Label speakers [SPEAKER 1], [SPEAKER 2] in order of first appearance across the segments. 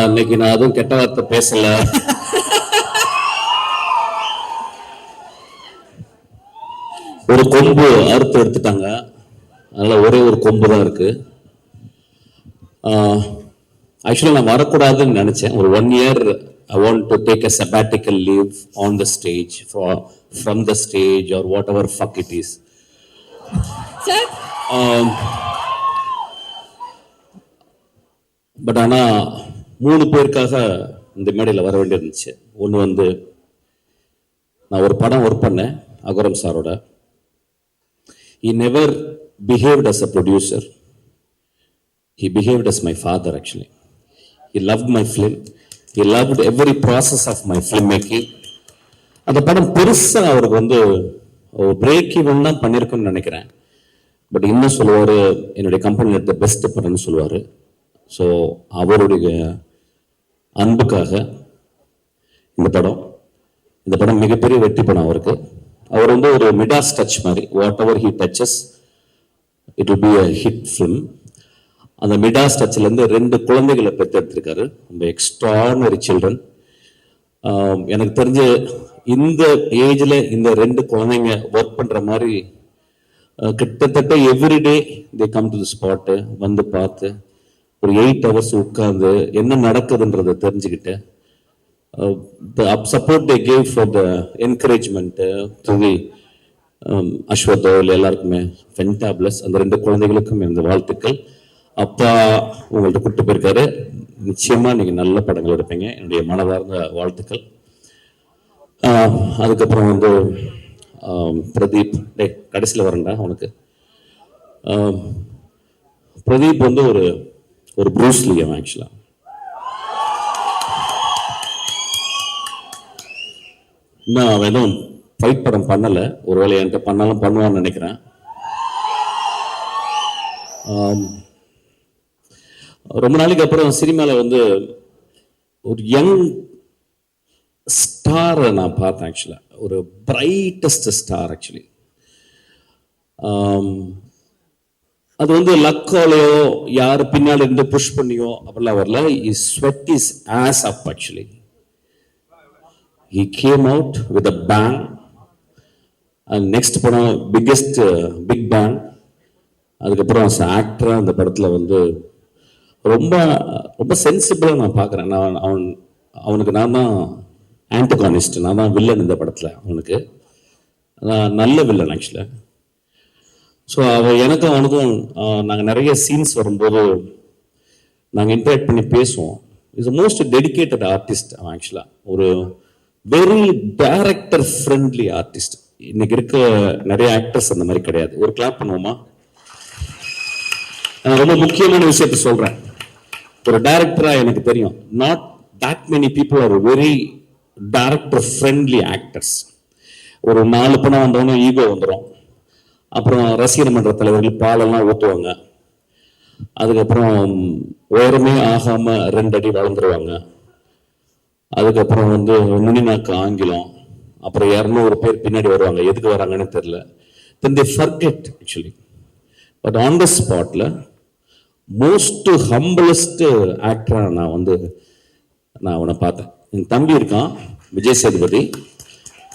[SPEAKER 1] இன்னைக்கு நான் அதுவும் கெட்ட வார்த்தை பேசல. ஒரு கொம்பு அறுத்து எடுத்துட்டாங்க, அதனால ஒரே ஒரு கொம்பு தான் இருக்கு. ஆக்சுவலா நான் வரக்கூடாதுன்னு நினைச்சேன். ஒரு 1 year I want to take a sabbatical leave on the stage, from the stage or whatever fuck it is.
[SPEAKER 2] Sir?
[SPEAKER 1] But ஆனால் 3 பேருக்காக இந்த மேடையில் வர வேண்டியிருந்துச்சு. ஒன்று வந்து நான் ஒரு படம் ஒர்க் பண்ணேன் அகரம் சாரோட. He never behaved as a producer. He behaved as my father actually. He loved my film. He loved every process of my filmmaking. அந்த படம் பெருசாக அவருக்கு வந்து பிரேக் ஈவன் தான் பண்ணியிருக்குன்னு நினைக்கிறேன். பட் இன்னும் சொல்லுவார், என்னுடைய கம்பெனி எடுத்த பெஸ்ட் படம்னு சொல்லுவார். ஸோ அவருடைய அன்புக்காக இந்த படம் மிகப்பெரிய வெற்றி படம் அவருக்கு. அவர் வந்து ஒரு மிடாஸ் டச் மாதிரி, whatever he touches it will be a hit film. அந்த மிடாஸ் டச்சிலேருந்து 2 குழந்தைகளை பெற்றெடுத்திருக்காரு. ரொம்ப எக்ஸ்ட்ரானரி சில்ட்ரன். எனக்கு தெரிஞ்ச இந்த ஏஜில் இந்த 2 குழந்தைங்க ஒர்க் பண்ணுற மாதிரி கிட்டத்தட்ட everyday they come to the spot வந்து பார்த்து ஒரு 8 hours உட்கார்ந்து என்ன நடக்குதுன்றதை தெரிஞ்சுக்கிட்டு support they gave for the encouragement to the அஸ்வத்தோ இல்லை எல்லாருக்குமே ஃபென்டாபிளஸ். அந்த 2 குழந்தைகளுக்கும் இந்த வாழ்த்துக்கள். அப்பா உங்கள்கிட்ட கூப்பிட்டு போயிருக்காரு. நிச்சயமா நீங்க நல்ல படங்கள் எடுப்பீங்க, என்னுடைய மனதார்ந்த வாழ்த்துக்கள். அதுக்கப்புறம் வந்து பிரதீப், கடைசியில் வரேன்டா உனக்கு. பிரதீப் வந்து ஒரு ப்ரூஸ்லி அவன் ஆக்சுவலா. இன்னும் அவன் எதுவும் ஃபைட் படம் பண்ணலை. ஒருவேளை என்கிட்ட பண்ணாலும் பண்ணுவான்னு நினைக்கிறேன். ரொம்ப நாளைக்கு அப்புறம் சினிமாவில் வந்து ஒரு யங் ஸ்டாரை நான் பார்த்தேன் ஆக்சுவலா. ஒரு பிரைட்டஸ்ட் ஸ்டார் ஆக்சுவலி. அது வந்து லக்காலையோ யார் பின்னாடி இருந்து புஷ் பண்ணியோ அப்படிலாம் வரல. Is sweat is as up actually. He came out with a bang. And next படம் பிக் பேங். அதுக்கப்புறம் ஆக்டரா அந்த படத்துல வந்து ரொம்ப ரொம்ப சென்சிபிளாக நான் பார்க்குறேன். அவனுக்கு நான் தான் ஆன்டகானிஸ்ட், நான் தான் வில்லன் இந்த படத்தில். அவனுக்கு நல்ல வில்லன் ஆக்சுவலாக. ஸோ எனக்கும் அவனுக்கும் நாங்கள் நிறைய சீன்ஸ் வரும்போது நாங்கள் இன்டராக்ட் பண்ணி பேசுவோம். இஸ் மோஸ்ட் டெடிக்கேட்டட் ஆர்டிஸ்ட் அவன் ஆக்சுவலாக. ஒரு வெரி டைரக்டர் ஃப்ரெண்ட்லி ஆர்டிஸ்ட். இன்னைக்கு இருக்க நிறைய ஆக்டர்ஸ் அந்த மாதிரி கிடையாது. ஒரு கிளாப் பண்ணுவோமா? நான் ரொம்ப முக்கியமான விஷயத்த சொல்கிறேன். ஒரு டைரக்டராக எனக்கு தெரியும், not that many people are very director friendly actors. ஒரு 4 படம் வந்தவொடனே ஈகோ வந்துடும். அப்புறம் ரசிகர் மன்ற தலைவர்கள் பாலெல்லாம் ஊற்றுவாங்க. அதுக்கப்புறம் உயரமே ஆகாமல் 2 அடி வளர்ந்துருவாங்க. அதுக்கப்புறம் வந்து நுனிநாக்கு ஆங்கிலம். அப்புறம் 200 பேர் பின்னாடி வருவாங்க, எதுக்கு வராங்கன்னு தெரியல. Then they forget actually. But on the ஸ்பாட்ல மோஸ்ட் ஹம்பிளஸ்ட் ஆக்டராக நான் அவனை பார்த்தேன். என் தம்பி இருக்கான் விஜய் சேதுபதி.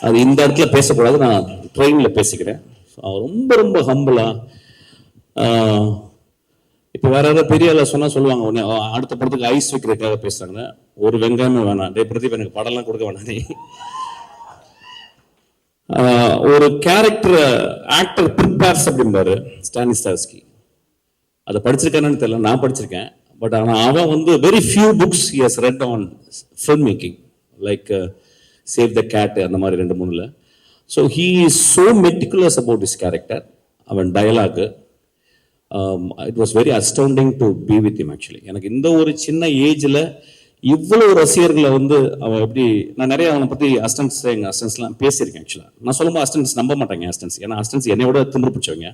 [SPEAKER 1] அது இந்த இடத்துல பேசக்கூடாது, நான் ட்ரெயினில் பேசிக்கிறேன். ரொம்ப ரொம்ப ஹம்பிளா. இப்போ வேற ஏதாவது பெரிய ஆள சொன்னா சொல்லுவாங்க, உடனே அடுத்த படத்துக்கு ஐஸ் வைக்கிறதுக்காக பேசுறாங்க. ஒரு வெங்காயமே வேணாம், பிரதீப் எனக்கு படம்லாம் கொடுக்க வேணாம். நீ ஒரு கேரக்டர் ஆக்டர் ப்ரிப்பேர்ஸ் அப்படின்பாரு ஸ்டானிஸ்லாவ்ஸ்கி. அதை படிச்சிருக்கானு தெரியல, நான் படிச்சிருக்கேன். பட் ஆனால் அவன் வந்து very few books he has read on film making, like Save the Cat அந்த மாதிரி 2-3. So he is so meticulous about his character. அவன் dialogue it was very astounding to be with him actually. எனக்கு இந்த ஒரு சின்ன ஏஜில் இவ்வளவு ரசிகர்களை வந்து அவன் எப்படி, நான் நிறைய அவனை பற்றி எங்கள் அசிஸ்டன்ஸ்லாம் பேசியிருக்கேன் ஆக்சுவலாக. நான் சொல்லும்போது அசிஸ்டன்ஸ் நம்ப மாட்டாங்க அசிஸ்டன்ஸ், ஏன்னா அசிஸ்டன்ஸ் என்னை விட திமிரு பிடிச்சவங்க.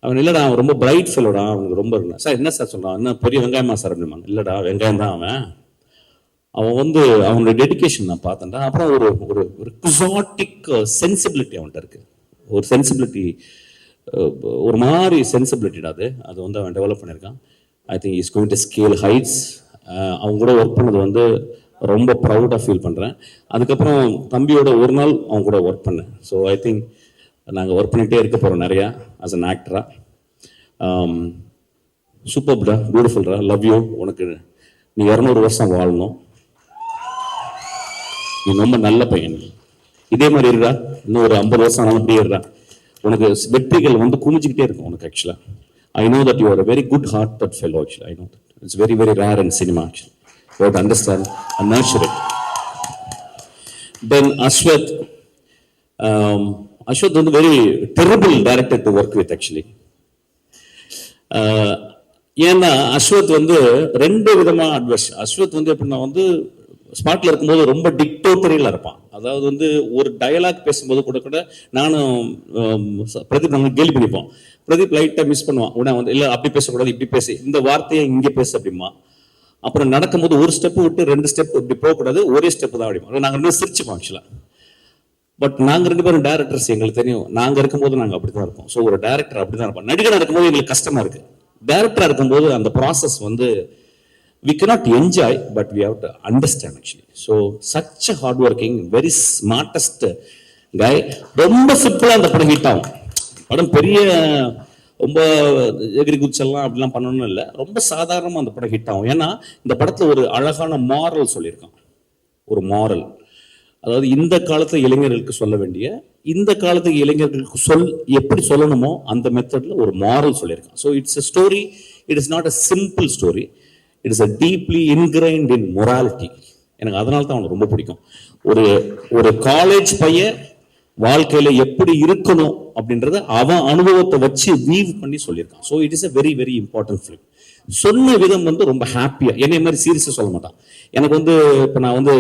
[SPEAKER 1] அவன் இல்லைடா அவன் ரொம்ப பிரைட் ஃபெல்லோடா, அவனுக்கு ரொம்ப இருந்தான். சார் என்ன சார் சொல்கிறான், என்ன பெரிய வெங்காயமா சார் அப்படிமா? இல்லைடா வெங்காயம் தான் அவன் வந்து அவனுடைய டெடிக்கேஷன் நான் பார்த்தேன்டா. அப்புறம் ஒரு எக்ஸாட்டிக் சென்சிபிலிட்டி அவன்கிட்ட இருக்கு. ஒரு சென்சிபிலிட்டி ஒரு மாதிரி சென்சிபிலிட்டிடா அது வந்து அவன் டெவலப் பண்ணியிருக்கான். I think is going to scale heights. அவங்க கூட ஒர்க் பண்ணது வந்து ரொம்ப ப்ரௌடாக ஃபீல் பண்ணுறேன். அதுக்கப்புறம் தம்பியோட ஒரு நாள் அவங்க கூட ஒர்க் பண்ணேன். ஸோ ஐ திங்க் நாங்கள் ஒர்க் பண்ணிகிட்டே இருக்க போகிறோம் நிறையா ஆஸ் அன் ஆக்டராக. சூப்பர்டா, பியூட்டிஃபுல்டா, லவ் யூ. உனக்கு நீ 200 வருஷம் வாழணும். நீ ரொம்ப நல்ல பையன். இதே மாதிரி இருக்கா, இன்னும் ஒரு 50 வருஷம் ஆனாலும் அப்படியே இருக்கா. உனக்கு வெற்றிகள் வந்து குமிஞ்சிக்கிட்டே இருக்கும் உனக்கு. ஆக்சுவலாக I know that you are a very good hearted fellow. Actually I know that it's very very rare in cinema. Actually you have to understand and nurture it. Then Ashwath. Ashwath வந்து very terrible director to work with. Actually ஏன்னா அஸ்வத் வந்து 2 விதமா advice. Ashwath வந்து எப்படின்னா வந்து ஸ்பாட்ல இருக்கும்போது ரொம்ப டிக்டோட்டரியலா இருப்பான். அதாவது வந்து ஒரு டயலாக் பேசும்போது கூட நானும் பிரதீப் நாங்கள் கேள்வி பண்ணிப்போம். பிரதீப் லைட்டா மிஸ் பண்ணுவான். உடனே வந்து இல்ல அப்படி பேசக்கூடாது, இப்படி பேசு, இந்த வார்த்தையை இங்கே பேசு அப்படிமா. அப்புறம் நடக்கும்போது ஒரு ஸ்டெப் விட்டு 2 ஸ்டெப் இப்படி போகக்கூடாது, ஒரே ஸ்டெப் தான் அப்படிமா. நாங்கள் 2 சிரிச்சுப்போம் ஆக்சுவலா. பட் நாங்கள் 2 பேரும் டேரக்டர்ஸ், எங்களுக்கு தெரியும் நாங்கள் இருக்கும்போது நாங்கள் அப்படிதான் இருப்போம். ஸோ ஒரு டேரக்டர் அப்படிதான் இருப்போம். நடிகராக இருக்கும்போது எங்களுக்கு கஷ்டமா இருக்கு. டேரக்டரா இருக்கும்போது அந்த ப்ராசஸ் வந்து we cannot enjoy, but we have to understand actually. So such a hard working, very smartest guy. ரொம்ப சிம்பிளா அந்த படம் ஹிட் ஆகும். படம் பெரிய ரொம்ப எகிரி குச்செல்லாம் அப்படிலாம் பண்ணணும்னு இல்லை, ரொம்ப சாதாரணமாக அந்த படம் ஹிட் ஆகும். ஏன்னா இந்த படத்தில் ஒரு அழகான மாரல் சொல்லியிருக்கான். ஒரு மாரல், அதாவது இந்த காலத்து இளைஞர்களுக்கு சொல்ல வேண்டிய, இந்த காலத்து இளைஞர்களுக்கு எப்படி சொல்லணுமோ அந்த மெத்தட்ல ஒரு மாரல் சொல்லியிருக்கான். So it's a story. It is not a simple story. It is a deeply இன்கிரைன்ட் in morality. எனக்கு அதனால தான் அவனுக்கு ரொம்ப பிடிக்கும். ஒரு காலேஜ் பையன் வாழ்க்கையில எப்படி இருக்கணும் அப்படின்றத அவன் அனுபவத்தை வச்சு வீவ் பண்ணி சொல்லியிருக்கான். So it is a very very important film. சொன்ன விதம் வந்து ரொம்ப ஹாப்பியா, என்னை மாதிரி சீரியஸா சொல்ல மாட்டான். எனக்கு வந்து இப்போ நான் வந்து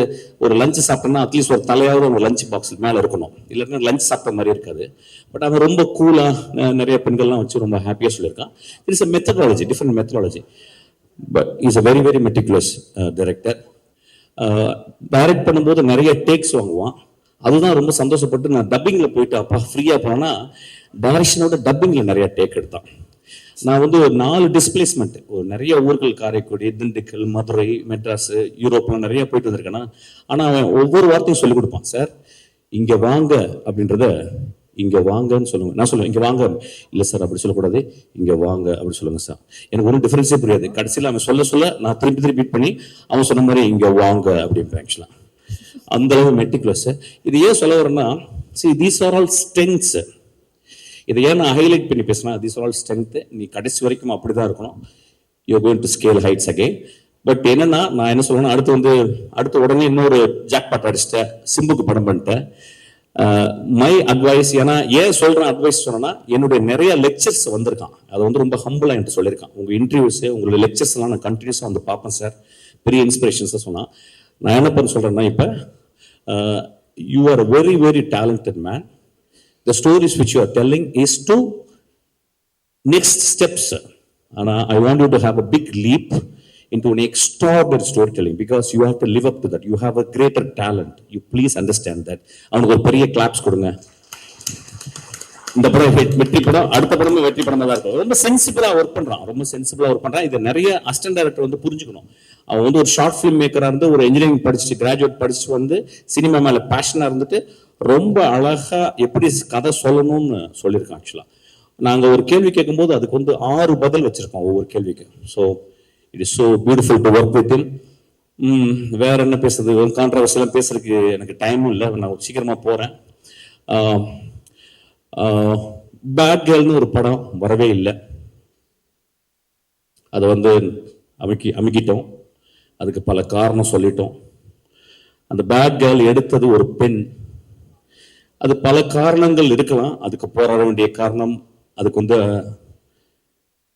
[SPEAKER 1] ஒரு லஞ்ச் சாப்பிட்டேன்னா அட்லீஸ்ட் ஒரு தலையாவது ஒரு லஞ்ச் பாக்ஸ் மேலே இருக்கணும், இல்லைன்னா லஞ்ச் சாப்பிட்ட மாதிரி இருக்காது. பட் அவன் ரொம்ப கூலா நிறைய பெண்கள்லாம் வச்சு ரொம்ப ஹாப்பியா சொல்லியிருக்கான். It's a methodology, different methodology. But is a very very meticulous director. Direct பண்ணும்போது நிறைய டேக்ஸ் வாங்குவான். அதுதான் ரொம்ப சந்தோஷப்பட்டு நான் டப்பிங்ல போயிட்டு அப்பா ஃப்ரீயா போனா டைரக்ஷனோட டப்பிங்ல நிறைய டேக் எடுத்தான். நான் வந்து ஒரு 4 டிஸ்பிளேஸ்மெண்ட், ஒரு நிறைய ஊர்கள், காரைக்குடி, திண்டுக்கல், மதுரை, மெட்ராஸ், யூரோப்லாம் நிறைய போயிட்டு வந்திருக்கேன்னா. ஆனா அவன் ஒவ்வொரு வார்த்தையும் சொல்லிக் கொடுப்பான். சார் இங்க வாங்க அப்படின்றத இங்க வாங்கன்னு சொல்லுங்க. நான் சொல்லுவேன் இங்க வாங்க, இல்லை சார் அப்படி சொல்லக்கூடாது, இங்க வாங்க அப்படி சொல்லுங்க சார். எனக்கு ஒன்றும் டிஃபரன்ஸே புரியாது. கடைசியில் அவன் சொல்ல நான் திருப்பி பண்ணி அவன் சொன்ன மாதிரி இங்க வாங்க அப்படின்ற. ஆக்சுவலா அந்த அளவு மெட்டிகுலஸ். இது ஏன் சொல்ல வரேன்னா, see these are all strengths. இதை ஏன் நான் ஹைலைட் பண்ணி பேசினா, these are all strength. நீ கடைசி வரைக்கும் அப்படிதான் இருக்கணும். you are going to scale heights again. But என்னன்னா நான் என்ன சொல்றேன்னா, அடுத்து உடனே இன்னொரு ஜாக்பாட் அடிச்சிட்டேன், சிம்புக்கு படம் பண்ணிட்டேன். மை அட்வைஸ், ஏன்னா ஏன் சொல்றேன் அட்வைஸ் சொன்னா, என்னுடைய நிறைய லெக்சர்ஸ் வந்திருக்கான். அது வந்து ரொம்ப ஹம்பிளா என்று சொல்லியிருக்கான். உங்க இன்டர்வியூஸ், உங்களுடைய லெக்சர்ஸ் எல்லாம் நான் கண்டினியூஸா வந்து பார்ப்பேன் சார், பெரிய இன்ஸ்பிரேஷன்ஸா சொன்னா. நான் என்ன பண்ண சொல்றேன்னா, இப்ப you are a very very talented man. The stories which you are telling is to next steps, and I want you to have a big leap into an extraordinary storytelling, because you have to live up to that. You have a greater talent. You please understand that. அவனுக்கு ஒரு பெரிய claps கொடுங்க. இந்த படம் வெற்றி படம், அடுத்த படமும் வெற்றி படமா தான் இருக்கும். ரொம்ப சென்சிபிளா ஒர்க் பண்றான். இதை நிறைய அசிஸ்டன்ட் டைரக்டர் வந்து புரிஞ்சுக்கணும். அவன் வந்து ஒரு ஷார்ட் ஃபிலிம் மேக்கரா இருந்து, ஒரு இன்ஜினியரிங் படிச்சுட்டு, கிராஜுவேட் படிச்சுட்டு வந்து சினிமா மேல பேஷனா இருந்துட்டு ரொம்ப அழகா எப்படி கதை சொல்லணும்னு சொல்லியிருக்கான். ஆக்சுவலா நாங்க ஒரு கேள்வி கேட்கும்போது அதுக்கு வந்து 6 பதில் வச்சிருக்கோம் ஒவ்வொரு கேள்விக்கு. So it is so beautiful to work with him. வேற என்ன பேசுறது, கான்ட்ரவர்சியெல்லாம் பேசுறதுக்கு எனக்கு டைமும் இல்லை, நான் சீக்கிரமா போறேன். பேட் கேர்ள்னு ஒரு படம் வரவே இல்லை. அதை வந்து அமுக்கிட்டோம். அதுக்கு பல காரணம் சொல்லிட்டோம். அந்த பேட் கேர்ள் எடுத்தது ஒரு பெண். அது பல காரணங்கள் இருக்கலாம், அதுக்கு போராட வேண்டிய காரணம், அதுக்கு வந்து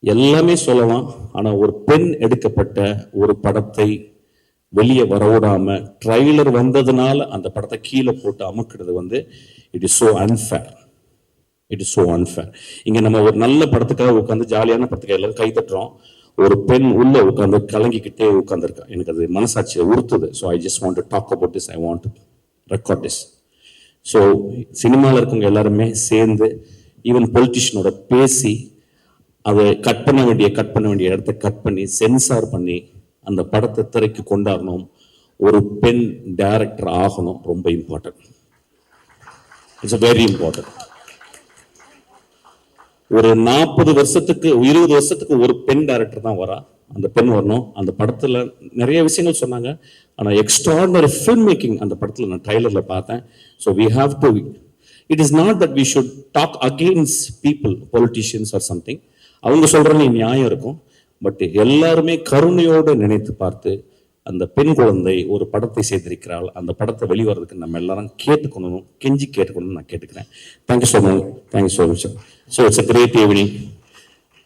[SPEAKER 1] எல்லாமே சொல்லலாம். ஆனா ஒரு பெண் எடுக்கப்பட்ட ஒரு படத்தை வெளியே வரவிடாம ட்ரைலர் வந்ததுனால அந்த படத்தை கீழே போட்டு அமுக்கிறது வந்து it is so unfair. It is so unfair. இங்க நம்ம ஒரு நல்ல படத்துக்காக உட்காந்து ஜாலியான படத்துக்காக எல்லாரும் கை தட்டுறோம். ஒரு பெண் உள்ள உட்காந்து கலங்கிக்கிட்டே உட்காந்துருக்கா. எனக்கு அது மனசாட்சியை உறுத்துது. So I just want to talk about this. I want to record this. So சினிமாவில் இருக்கவங்க எல்லாருமே சேர்ந்து ஈவன் பொலிட்டிஷியனோட பேசி அதை கட் பண்ண வேண்டிய இடத்த கட் பண்ணி சென்சார் பண்ணி அந்த படத்தை திரைக்கு கொண்டாடணும். ஒரு பெண் டைரக்டர் ஆகணும். ரொம்ப இம்பார்ட்டன்ட். It's very important. ஒரு 40 வருஷத்துக்கு 20 வருஷத்துக்கு ஒரு பெண் டைரக்டர் தான் வரா. அந்த பெண் வரணும். அந்த படத்துல நிறைய விஷயங்கள் சொன்னாங்க. ஆனா எக்ஸ்ட்ராடினரி ஃபில்ம் மேக்கிங் அந்த படத்துல நான் ட்ரைலர்ல பார்த்தேன். So we have to, it is not that we should talk against people, politicians or something. அவங்க சொல்றதுல நியாயம் இருக்கும். பட் எல்லாருமே கருணையோடு நினைத்து பார்த்து அந்த பெண் குழந்தை ஒரு படத்தை செய்திருக்கிறாள். அந்த படத்தை வெளிவரதுக்கு நம்ம எல்லாரும் கேட்டுக்கணும், கெஞ்சி கேட்டுக்கணும்னு நான் கேட்டுக்கிறேன். Thank you so much. Thank you so much. So it's a great evening.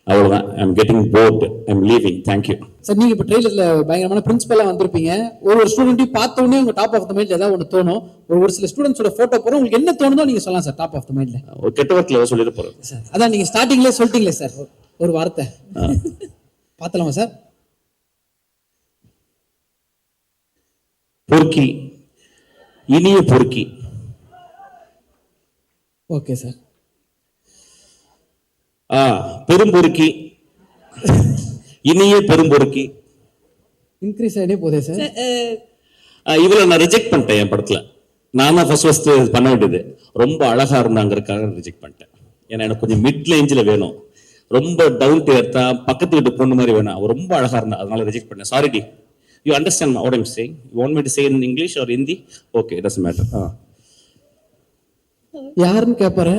[SPEAKER 1] அவ்வளோதான். I'm getting bored. I'm leaving. Thank you
[SPEAKER 3] sir. நீங்க இப்போ ட்ரெயிலர்ல பயங்கரமான பிரின்சிபலா வந்திருப்பீங்க. ஒரு ஸ்டூடெண்ட்டையும் பார்த்த உடனே உங்க டாப் ஆஃப் த மைண்ட்ல ஏதாவது ஒன்று தோணும். ஒரு சில ஸ்டூடெண்ட்ஸோட போட்டோ போறோம், உங்களுக்கு என்ன தோணுதோ நீங்க சொல்லலாம் சார். டாப் ஆஃப் த மைண்ட்ல
[SPEAKER 1] ஒரு கெட்ட வார்த்தையில சொல்லிட்டு போறேன்
[SPEAKER 3] சார். அதான் நீங்க ஸ்டார்டிங்லேயே சொல்லிட்டீங்களே சார் ஒரு வார்த்தை. பார்த்தலாமா சார்?
[SPEAKER 1] பொறுக்கி, இனிய பொறுக்கி.
[SPEAKER 3] Okay sir.
[SPEAKER 1] பெரும்பொறுக்கி, இனிய பெரும்பொறுக்கி.
[SPEAKER 3] இன்க்ரீஸ் ஆகிட்டே போதே சார்.
[SPEAKER 1] இவளை நான் ரிஜெக்ட் பண்ணிட்டேன் என் படத்துல. நான் தான் ஃபர்ஸ்ட் பண்ண வேண்டியது. ரொம்ப அழகா இருந்தாங்கிறதுக்காக ரிஜெக்ட் பண்ணிட்டேன். ஏன்னா எனக்கு கொஞ்சம் மிட் ரேஞ்சில் வேணும். ரொம்ப டவுன் டு எர்த்தா பக்கத்து வீட்டு பொண்ணு மாதிரி வேணும். அவ ரொம்ப அழகா இருந்தா, அதனால ரிஜெக்ட் பண்ணேன். சாரி டி. You understand what I'm saying? You want me to say in English or Hindi? Okay, it doesn't matter.
[SPEAKER 3] யாருன்னு கேட்பாரு.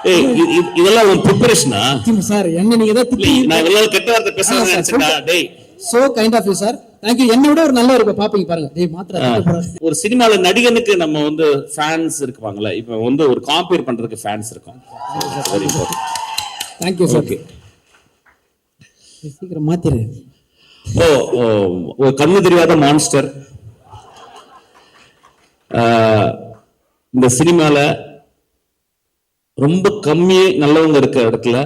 [SPEAKER 1] ஏய், இதெல்லாம் ஒரு ப்ரிப்பரேஷனா
[SPEAKER 3] சார்? என்ன நீங்க ஏதாவது
[SPEAKER 1] நான் இதெல்லாம் கெட்ட வார்த்தை பேசுறேன்னு நினைச்சேன்டா. டேய்,
[SPEAKER 3] so kind of you sir. Thank you. என்ன விட ஒரு நல்ல ஒரு பாப்பீங்க பாருங்க. டேய் மாத்திர
[SPEAKER 1] ஒரு சினிமால நடிகனுக்கு நம்ம வந்து ஃபேன்ஸ் இருப்பாங்கல்ல, இப்போ வந்து ஒரு காம்பேர் பண்றதுக்கு ஃபேன்ஸ் இருக்கும். Very important.
[SPEAKER 3] Thank you sir.
[SPEAKER 1] Okay,
[SPEAKER 3] சீக்கிரம் மாத்திரு.
[SPEAKER 1] ஒரு கண்ணு தெரியாத மான்ஸ்டர். இந்த சினிமால ரொம்ப கம்மியே நல்லவங்க இருக்கிற இடத்துல,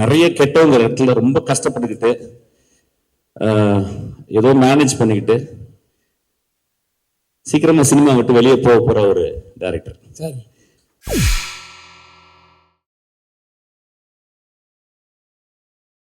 [SPEAKER 1] நிறைய கெட்டவங்க இடத்துல ரொம்ப கஷ்டப்பட்டுக்கிட்டு ஏதோ மேனேஜ் பண்ணிக்கிட்டு சீக்கிரமா சினிமா விட்டு வெளியே போக போற ஒரு டைரக்டர்
[SPEAKER 3] சார்.